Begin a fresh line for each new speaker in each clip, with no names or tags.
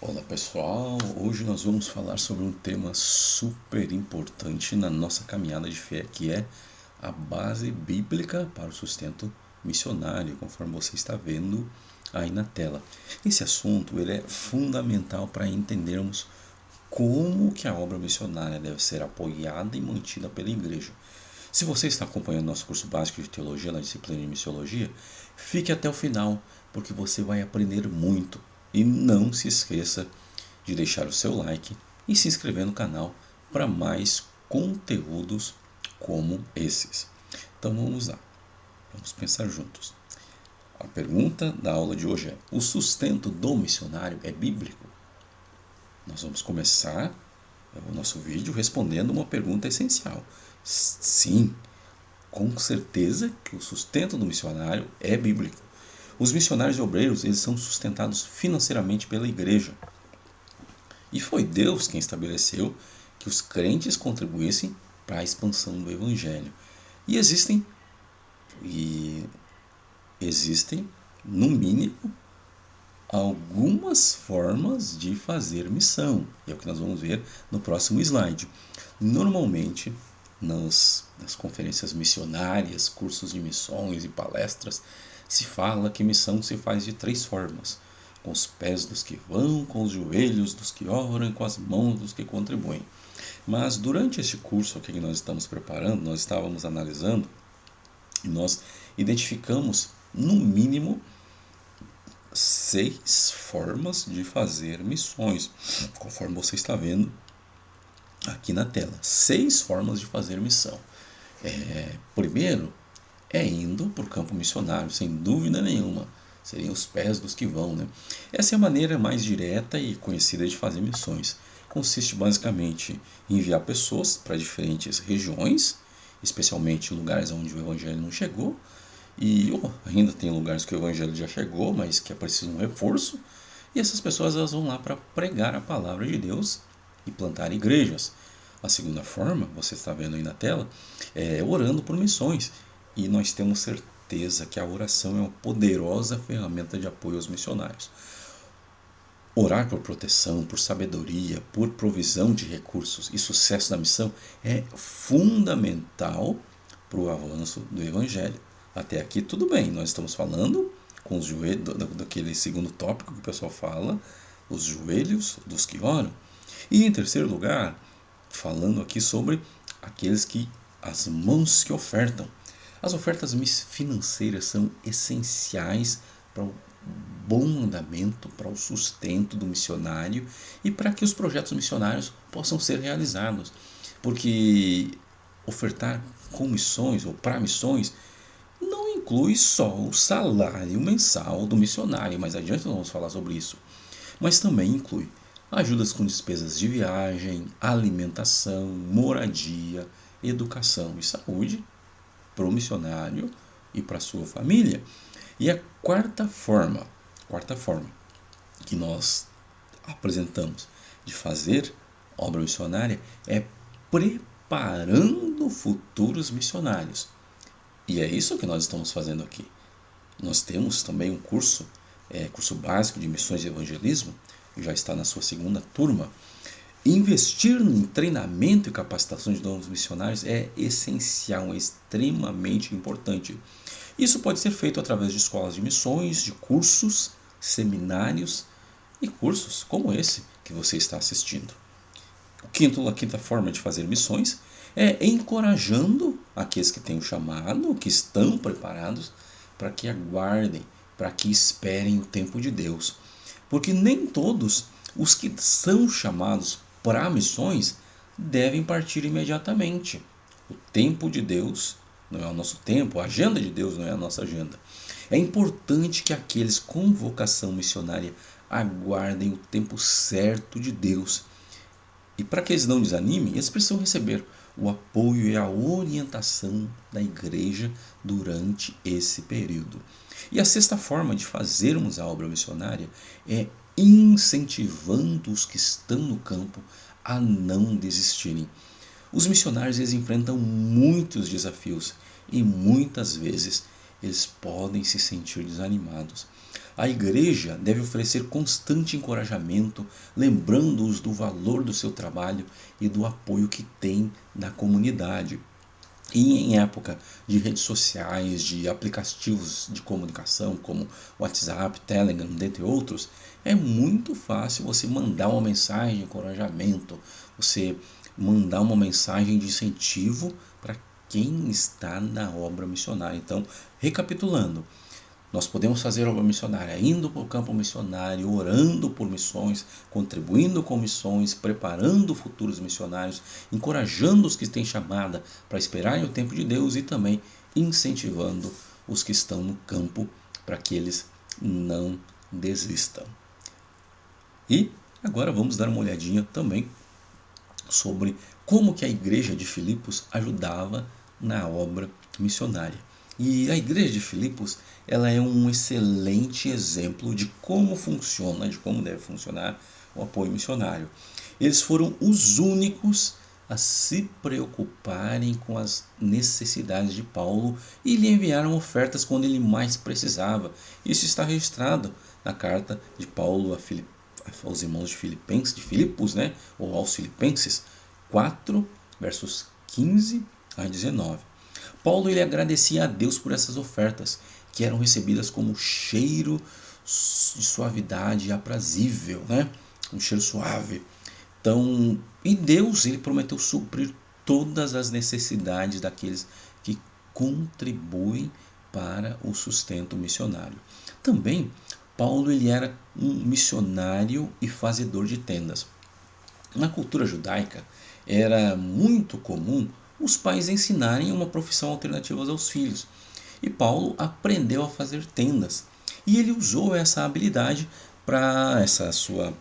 Olá pessoal, hoje nós vamos falar sobre um tema super importante na nossa caminhada de fé, que é a base bíblica para o sustento missionário, conforme você está vendo aí na tela. Esse assunto ele é fundamental para entendermos como que a obra missionária deve ser apoiada e mantida pela igreja. Se você está acompanhando nosso curso básico de teologia na disciplina de missiologia, fique até o final, porque você vai aprender muito. E não se esqueça de deixar o seu like e se inscrever no canal para mais conteúdos como esses. Então vamos lá, vamos pensar juntos. A pergunta da aula de hoje é: o sustento do missionário é bíblico? Nós vamos começar o nosso vídeo respondendo uma pergunta essencial. Sim, com certeza que o sustento do missionário é bíblico. Os missionários e obreiros, eles são sustentados financeiramente pela igreja. E foi Deus quem estabeleceu que os crentes contribuíssem para a expansão do evangelho. E existem, no mínimo, algumas formas de fazer missão. E é o que nós vamos ver no próximo slide. Normalmente, nas conferências missionárias, cursos de missões e palestras, se fala que missão se faz de 3 formas: com os pés dos que vão, com os joelhos dos que oram e com as mãos dos que contribuem. Mas durante este curso que nós estamos preparando, nós estávamos analisando e nós identificamos, no mínimo, 6 formas de fazer missões, conforme você está vendo aqui na tela. 6 formas de fazer missão. Primeiro, é indo para o campo missionário, sem dúvida nenhuma. Seriam os pés dos que vão, né? Essa é a maneira mais direta e conhecida de fazer missões. Consiste basicamente em enviar pessoas para diferentes regiões, especialmente lugares onde o evangelho não chegou, e ainda tem lugares que o evangelho já chegou, mas que é preciso um reforço, e essas pessoas elas vão lá para pregar a palavra de Deus e plantar igrejas. A segunda forma, você está vendo aí na tela, é orando por missões. E nós temos certeza que a oração é uma poderosa ferramenta de apoio aos missionários. Orar por proteção, por sabedoria, por provisão de recursos e sucesso da missão é fundamental para o avanço do evangelho. Até aqui tudo bem, nós estamos falando com os joelhos, daquele segundo tópico que o pessoal fala, os joelhos dos que oram. E em terceiro lugar, falando aqui sobre as mãos que ofertam. As ofertas financeiras são essenciais para o bom andamento, para o sustento do missionário e para que os projetos missionários possam ser realizados. Porque ofertar com missões ou para missões não inclui só o salário mensal do missionário, mais adiante nós vamos falar sobre isso, mas também inclui ajudas com despesas de viagem, alimentação, moradia, educação e saúde para o missionário e para a sua família. E a quarta forma que nós apresentamos de fazer obra missionária é preparando futuros missionários. E é isso que nós estamos fazendo aqui. Nós temos também um curso básico de missões e evangelismo, que já está na sua segunda turma. Investir em treinamento e capacitação de novos missionários é essencial, é extremamente importante. Isso pode ser feito através de escolas de missões, de cursos, seminários e cursos como esse que você está assistindo. A quinta forma de fazer missões é encorajando aqueles que têm o chamado, que estão preparados, para que aguardem, para que esperem o tempo de Deus. Porque nem todos os que são chamados para missões devem partir imediatamente. O tempo de Deus não é o nosso tempo, a agenda de Deus não é a nossa agenda. É importante que aqueles com vocação missionária aguardem o tempo certo de Deus. E para que eles não desanimem, eles precisam receber o apoio e a orientação da igreja durante esse período. E a sexta forma de fazermos a obra missionária é incentivando os que estão no campo a não desistirem. Os missionários eles enfrentam muitos desafios e muitas vezes eles podem se sentir desanimados. A igreja deve oferecer constante encorajamento, lembrando-os do valor do seu trabalho e do apoio que tem na comunidade. E em época de redes sociais, de aplicativos de comunicação como WhatsApp, Telegram, dentre outros, é muito fácil você mandar uma mensagem de encorajamento, você mandar uma mensagem de incentivo para quem está na obra missionária. Então, recapitulando, nós podemos fazer obra missionária indo para o campo missionário, orando por missões, contribuindo com missões, preparando futuros missionários, encorajando os que têm chamada para esperarem o tempo de Deus e também incentivando os que estão no campo para que eles não desistam. E agora vamos dar uma olhadinha também sobre como que a igreja de Filipos ajudava na obra missionária. E a igreja de Filipos, ela é um excelente exemplo de como funciona, de como deve funcionar o apoio missionário. Eles foram os únicos a se preocuparem com as necessidades de Paulo e lhe enviaram ofertas quando ele mais precisava. Isso está registrado na carta de Paulo aos irmãos de Filipos, né? Ou aos Filipenses 4, versos 15 a 19. Paulo ele agradecia a Deus por essas ofertas, que eram recebidas como cheiro de suavidade aprazível, né? Um cheiro suave. Então, e Deus ele prometeu suprir todas as necessidades daqueles que contribuem para o sustento missionário. Também, Paulo ele era um missionário e fazedor de tendas. Na cultura judaica, era muito comum os pais ensinarem uma profissão alternativa aos filhos. E Paulo aprendeu a fazer tendas. E ele usou essa habilidade para essa sua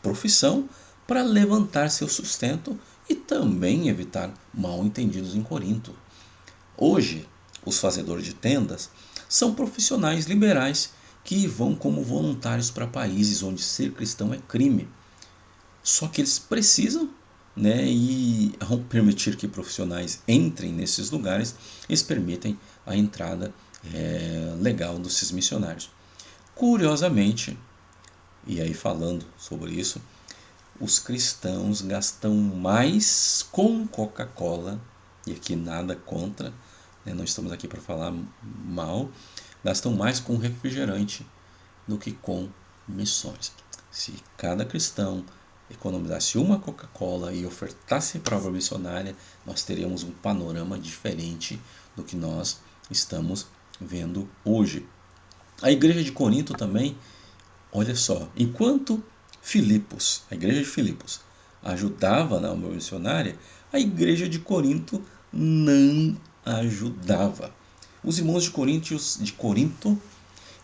profissão para levantar seu sustento e também evitar mal-entendidos em Corinto. Hoje, os fazedores de tendas são profissionais liberais que vão como voluntários para países onde ser cristão é crime. Só que eles precisam, né, e ao permitir que profissionais entrem nesses lugares, eles permitem a entrada legal desses missionários. Curiosamente, e aí falando sobre isso, os cristãos gastam mais com Coca-Cola, e aqui nada contra, né, não estamos aqui para falar mal, gastam mais com refrigerante do que com missões. Se cada cristão economizasse uma Coca-Cola e ofertasse para a obra missionária, nós teríamos um panorama diferente do que nós estamos vendo hoje. A igreja de Corinto também, olha só, enquanto Filipos, a igreja de Filipos, ajudava na obra missionária, a igreja de Corinto não ajudava. Os irmãos de Corinto,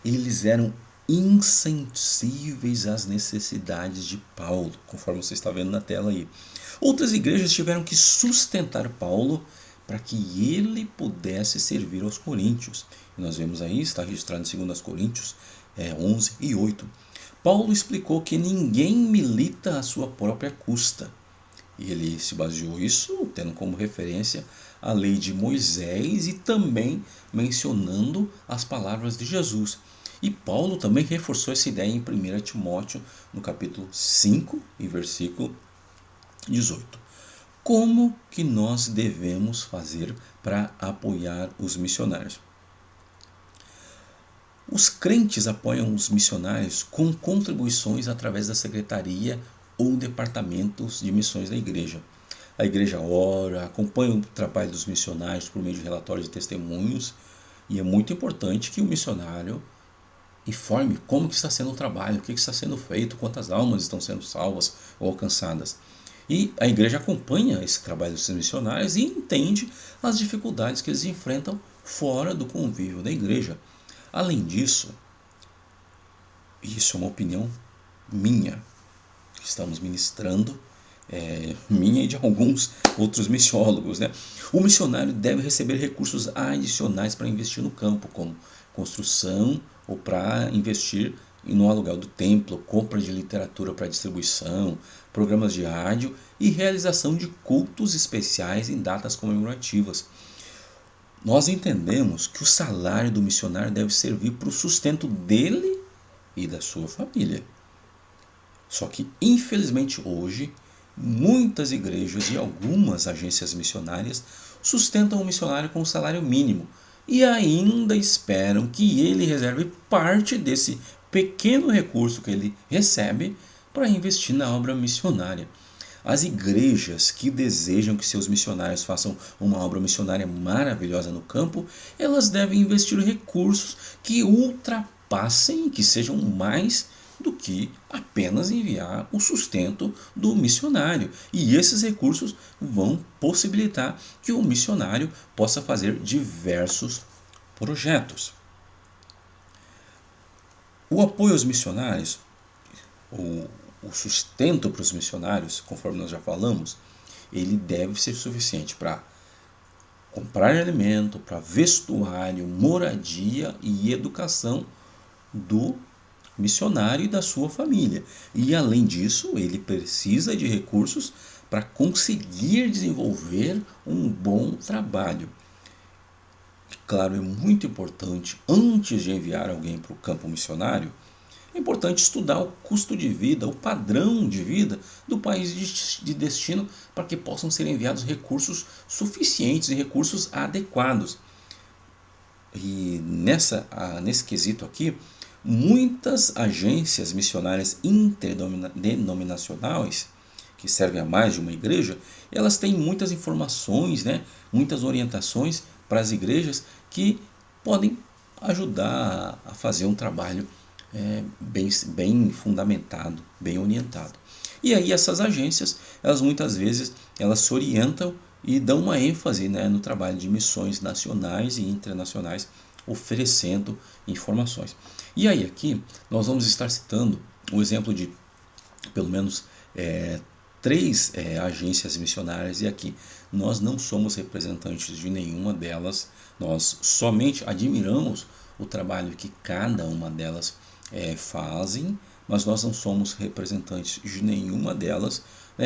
eles eram insensíveis às necessidades de Paulo, conforme você está vendo na tela aí. Outras igrejas tiveram que sustentar Paulo para que ele pudesse servir aos coríntios. E nós vemos aí, está registrado em 2 Coríntios 11 e 8. Paulo explicou que ninguém milita à sua própria custa. E ele se baseou isso tendo como referência a lei de Moisés e também mencionando as palavras de Jesus. E Paulo também reforçou essa ideia em 1 Timóteo, no capítulo 5, e versículo 18. Como que nós devemos fazer para apoiar os missionários? Os crentes apoiam os missionários com contribuições através da secretaria ou departamentos de missões da igreja. A igreja ora, acompanha o trabalho dos missionários por meio de relatórios e testemunhos, e é muito importante que o missionário informe como que está sendo o trabalho, o que está sendo feito, quantas almas estão sendo salvas ou alcançadas. E a igreja acompanha esse trabalho dos missionários e entende as dificuldades que eles enfrentam fora do convívio da igreja. Além disso, isso é uma opinião minha, que estamos ministrando, minha e de alguns outros missiólogos, né? O missionário deve receber recursos adicionais para investir no campo, como construção ou para investir no aluguel do templo, compra de literatura para distribuição, programas de rádio e realização de cultos especiais em datas comemorativas. Nós entendemos que o salário do missionário deve servir para o sustento dele e da sua família. Só que, infelizmente, hoje, muitas igrejas e algumas agências missionárias sustentam o missionário com um salário mínimo e ainda esperam que ele reserve parte desse pequeno recurso que ele recebe para investir na obra missionária. As igrejas que desejam que seus missionários façam uma obra missionária maravilhosa no campo, elas devem investir recursos que ultrapassem, que sejam mais do que apenas enviar o sustento do missionário. E esses recursos vão possibilitar que o missionário possa fazer diversos projetos. O apoio aos missionários, o sustento para os missionários, conforme nós já falamos, ele deve ser suficiente para comprar alimento, para vestuário, moradia e educação do missionário e da sua família. E além disso, ele precisa de recursos para conseguir desenvolver um bom trabalho. Claro, é muito importante, antes de enviar alguém para o campo missionário, é importante estudar o custo de vida, o padrão de vida do país de destino, para que possam ser enviados recursos suficientes e recursos adequados. E nesse quesito aqui, muitas agências missionárias interdenominacionais, que servem a mais de uma igreja, elas têm muitas informações, muitas orientações para as igrejas que podem ajudar a fazer um trabalho bem fundamentado, bem orientado. E aí essas agências, elas muitas vezes elas se orientam e dão uma ênfase no trabalho de missões nacionais e internacionais, oferecendo informações. E aí aqui nós vamos estar citando o exemplo de pelo menos 3 agências missionárias, e aqui nós não somos representantes de nenhuma delas, nós somente admiramos o trabalho que cada uma delas fazem, mas nós não somos representantes de nenhuma delas,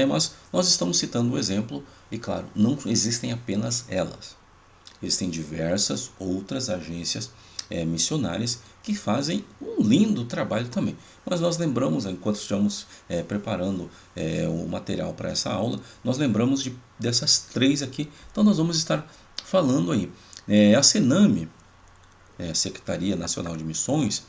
mas nós estamos citando o exemplo e, claro, não existem apenas elas. Existem diversas outras agências missionárias que fazem um lindo trabalho também. Mas nós lembramos, enquanto estamos preparando o material para essa aula, nós lembramos dessas 3 aqui, então nós vamos estar falando aí. A Sename, Secretaria Nacional de Missões,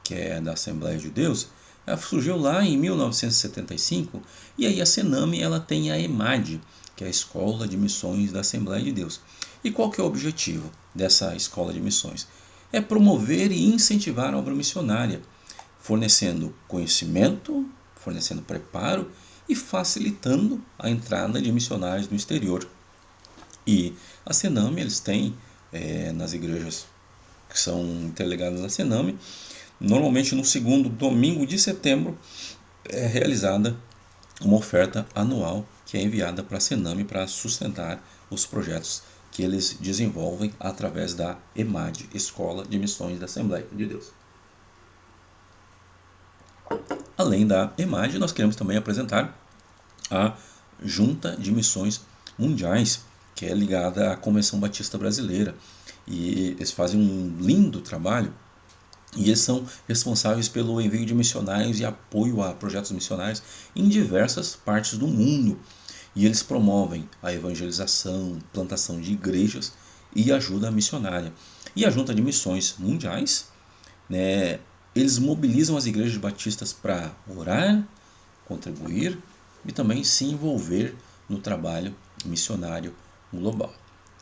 que é da Assembleia de Deus, ela surgiu lá em 1975, e aí a Sename ela tem a EMAD, que é a Escola de Missões da Assembleia de Deus. E qual que é o objetivo dessa Escola de Missões? É promover e incentivar a obra missionária, fornecendo conhecimento, fornecendo preparo e facilitando a entrada de missionários no exterior. E a Sename, eles têm nas igrejas que são interligadas à Sename, normalmente no segundo domingo de setembro é realizada uma oferta anual que é enviada para a Sename para sustentar os projetos que eles desenvolvem através da EMAD, Escola de Missões da Assembleia de Deus. Além da EMAD, nós queremos também apresentar a Junta de Missões Mundiais, que é ligada à Convenção Batista Brasileira. E eles fazem um lindo trabalho e eles são responsáveis pelo envio de missionários e apoio a projetos missionários em diversas partes do mundo. E eles promovem a evangelização, plantação de igrejas e ajuda missionária. E a Junta de Missões Mundiais, eles mobilizam as igrejas batistas para orar, contribuir e também se envolver no trabalho missionário global.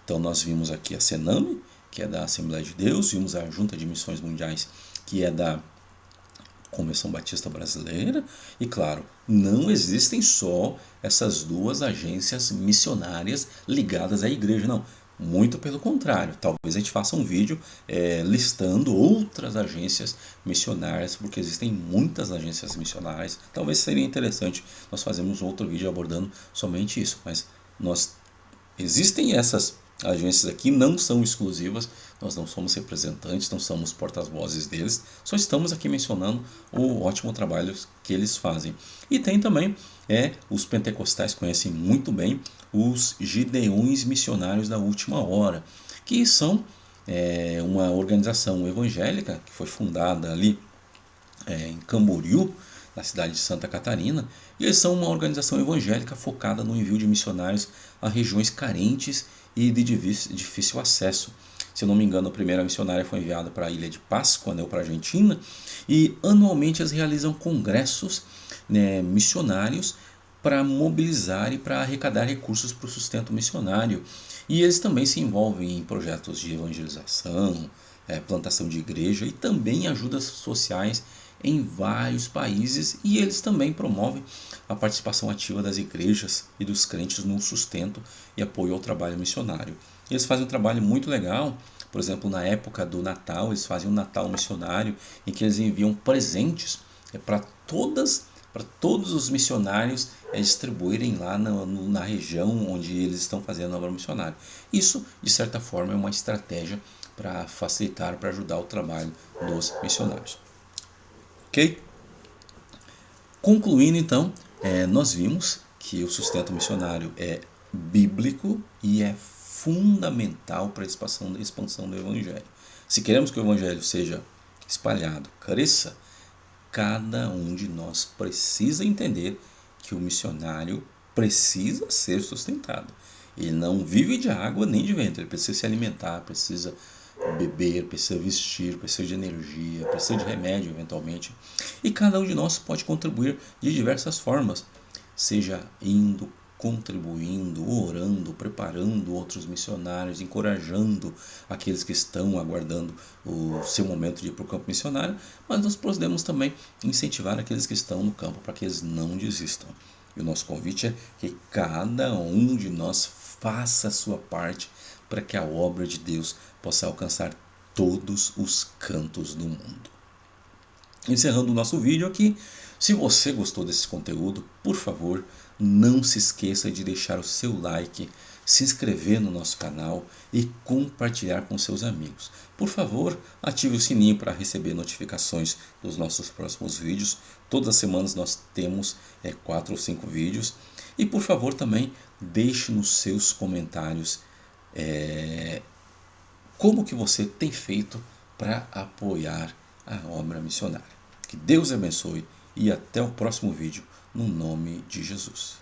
Então nós vimos aqui a Sename, que é da Assembleia de Deus, vimos a Junta de Missões Mundiais, que é da Convenção Batista Brasileira, e claro, não existem só essas 2 agências missionárias ligadas à igreja, não. Muito pelo contrário, talvez a gente faça um vídeo listando outras agências missionárias, porque existem muitas agências missionárias. Talvez seria interessante nós fazermos outro vídeo abordando somente isso, mas existem essas agências aqui, não são exclusivas, nós não somos representantes, não somos porta-vozes deles, só estamos aqui mencionando o ótimo trabalho que eles fazem. E tem também, os pentecostais conhecem muito bem os Gideões Missionários da Última Hora, que são uma organização evangélica que foi fundada ali em Camboriú, na cidade de Santa Catarina, e eles são uma organização evangélica focada no envio de missionários a regiões carentes e de difícil acesso. Se eu não me engano, a primeira missionária foi enviada para a Ilha de Páscoa, né, para a Argentina, e anualmente eles realizam congressos, né, missionários para mobilizar e para arrecadar recursos para o sustento missionário. E eles também se envolvem em projetos de evangelização, plantação de igreja e também ajudas sociais em vários países, e eles também promovem a participação ativa das igrejas e dos crentes no sustento e apoio ao trabalho missionário. Eles fazem um trabalho muito legal. Por exemplo, na época do Natal, eles fazem um Natal missionário em que eles enviam presentes para todos os missionários distribuírem lá na região onde eles estão fazendo a obra missionária. Isso, de certa forma, é uma estratégia para facilitar, para ajudar o trabalho dos missionários. Ok? Concluindo então, nós vimos que o sustento missionário é bíblico e é fundamental para a expansão do Evangelho. Se queremos que o Evangelho seja espalhado, cresça, cada um de nós precisa entender que o missionário precisa ser sustentado. Ele não vive de água nem de vento, ele precisa se alimentar, precisa beber, precisa vestir, precisa de energia, precisa de remédio eventualmente. E cada um de nós pode contribuir de diversas formas, seja indo, contribuindo, orando, preparando outros missionários, encorajando aqueles que estão aguardando o seu momento de ir para o campo missionário, mas nós podemos também incentivar aqueles que estão no campo para que eles não desistam. E o nosso convite é que cada um de nós faça a sua parte para que a obra de Deus possa alcançar todos os cantos do mundo. Encerrando o nosso vídeo aqui, se você gostou desse conteúdo, por favor, não se esqueça de deixar o seu like, se inscrever no nosso canal e compartilhar com seus amigos. Por favor, ative o sininho para receber notificações dos nossos próximos vídeos. Todas as semanas nós temos 4 ou 5 vídeos. E por favor também deixe nos seus comentários como que você tem feito para apoiar a obra missionária. Que Deus abençoe e até o próximo vídeo, no nome de Jesus.